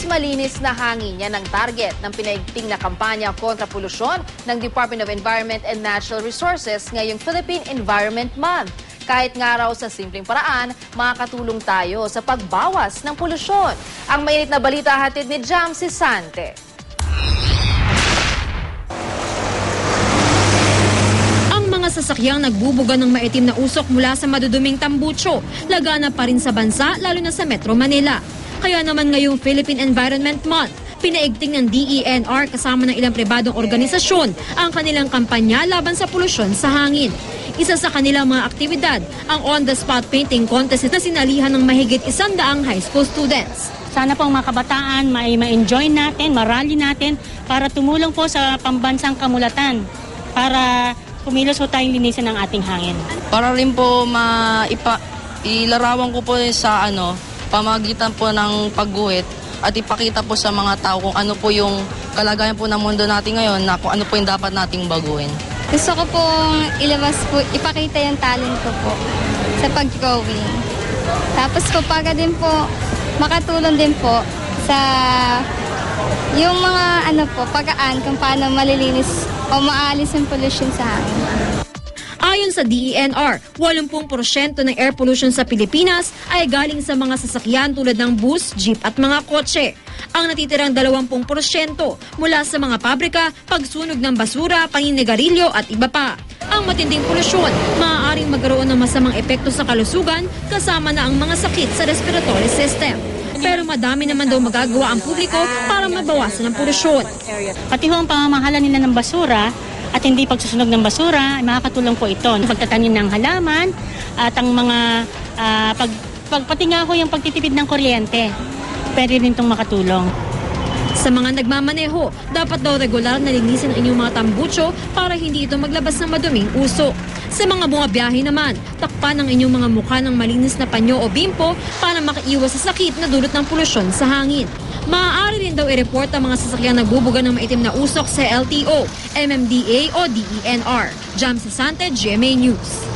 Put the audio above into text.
Mas malinis na hangin yan ang target ng pinaigting na kampanya kontra polusyon ng Department of Environment and Natural Resources ngayong Philippine Environment Month. Kahit nga raw sa simpleng paraan, makakatulong tayo sa pagbawas ng polusyon. Ang mainit na balita hatid ni Jam Sante. Mga sasakyang nagbubuga ng maitim na usok mula sa maduduming tambucho, lagana pa rin sa bansa lalo na sa Metro Manila. Kaya naman ngayong Philippine Environment Month, pinaigting ng DENR kasama ng ilang pribadong organisasyon ang kanilang kampanya laban sa polusyon sa hangin. Isa sa kanilang mga aktibidad, ang on-the-spot painting contest na sinalihan ng mahigit 100 high school students. Sana pong mga kabataan ma-enjoy natin, marali natin para tumulong po sa pambansang kamulatan, para kumilos po tayong linisin ng ating hangin. Para rin po ilarawan ko po sa pamagitan po ng pagguhit at ipakita po sa mga tao kung ano po yung kalagayan po ng mundo natin ngayon, na kung ano po yung dapat nating baguhin. Gusto ko pong ilabas po, ipakita yung talent ko po sa pag-drawing. Tapos po din po, makatulong din po sa yung mga pagkaan kung paano malilinis o maalis yung pollution sa hangin. Ayon sa DENR, 80% ng air pollution sa Pilipinas ay galing sa mga sasakyan tulad ng bus, jeep at mga kotse. Ang natitirang 20% mula sa mga pabrika, pagsunog ng basura, paninigarilyo at iba pa. Ang matinding polusyon, maaaring magkaroon ng masamang epekto sa kalusugan kasama na ang mga sakit sa respiratory system. Pero madami naman daw magagawa ang publiko para mabawasan ang polusyon. Pati ho ang pamamahala nila ng basura at hindi pagsusunog ng basura, makakatulong po ito. Pagtatanim ng halaman at ang mga pati nga ho yung pagtitipid ng kuryente, pwede rin itong makatulong. Sa mga nagmamaneho, dapat daw regular na linisin ang inyong mga tambucho para hindi ito maglabas ng maduming usok. Sa mga bumabiyahe naman, takpan ang inyong mga mukha ng malinis na panyo o bimpo para makaiwas sa sakit na dulot ng polusyon sa hangin. Maaari rin daw i-report ang mga sasakyang nagbubuga ng maitim na usok sa LTO, MMDA o DENR. Jam Sante, GMA News.